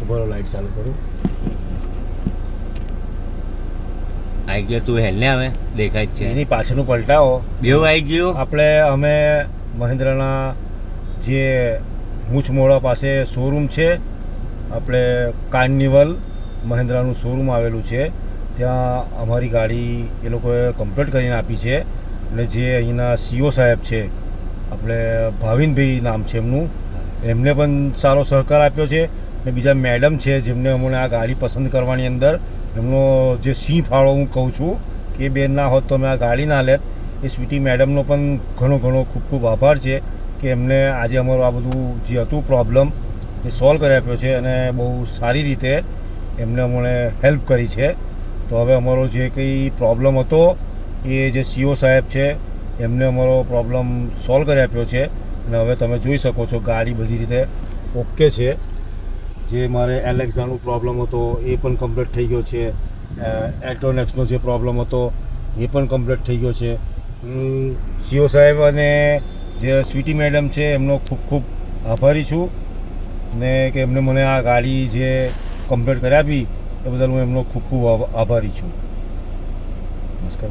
ઉભો લાઈટ ચાલુ કરું. આવી ગયો તું હેલ ને હવે દેખાય જ છે એની પાછળનું પલટાવો. બેવ આવી ગયું. અમે મહિન્દ્રાના જે મૂછમોડા પાસે શોરૂમ છે, આપણે કાર્નિવલ મહિન્દ્રાનું શોરૂમ આવેલું છે, ત્યાં અમારી ગાડી એ લોકોએ કમ્પ્લીટ કરીને આપી છે. અને જે અહીંના સીઓ સાહેબ છે, આપણે ભાવિનભાઈ નામ છે એમનું, એમને પણ સારો સહકાર આપ્યો છે. અને બીજા મેડમ છે જેમને અમને આ ગાડી પસંદ કરવાની અંદર એમનો જે સિંહ ફાળો હું કહું છું કે બેન ના હોત તો અમે આ ગાડી ના લેત. એ સ્વીટી મેડમનો પણ ઘણો ખૂબ ખૂબ આભાર છે કે એમને આજે અમારું આ બધું જે હતું પ્રોબ્લેમ એ સોલ્વ કરી આપ્યો છે અને બહુ સારી રીતે એમને અમને હેલ્પ કરી છે. તો હવે અમારો જે કંઈ પ્રોબ્લેમ હતો એ જે સીઓ સાહેબ છે એમને અમારો પ્રોબ્લેમ સોલ્વ કરી આપ્યો છે. અને હવે તમે જોઈ શકો છો ગાડી બધી રીતે ઓકે છે. જે મારે એલેક્ઝાનો પ્રોબ્લેમ હતો એ પણ કમ્પ્લીટ થઈ ગયો છે. એલ્ટ્રોનેક્સનો જે પ્રોબ્લેમ હતો એ પણ કમ્પ્લીટ થઈ ગયો છે. હું સીઓ સાહેબ અને જે સ્વીટી મેડમ છે એમનો ખૂબ આભારી છું ને કે એમને મને આ ગાડી જે કમ્પ્લીટ કરી આપી એ બદલ હું એમનો ખૂબ આભારી છું. નમસ્કાર.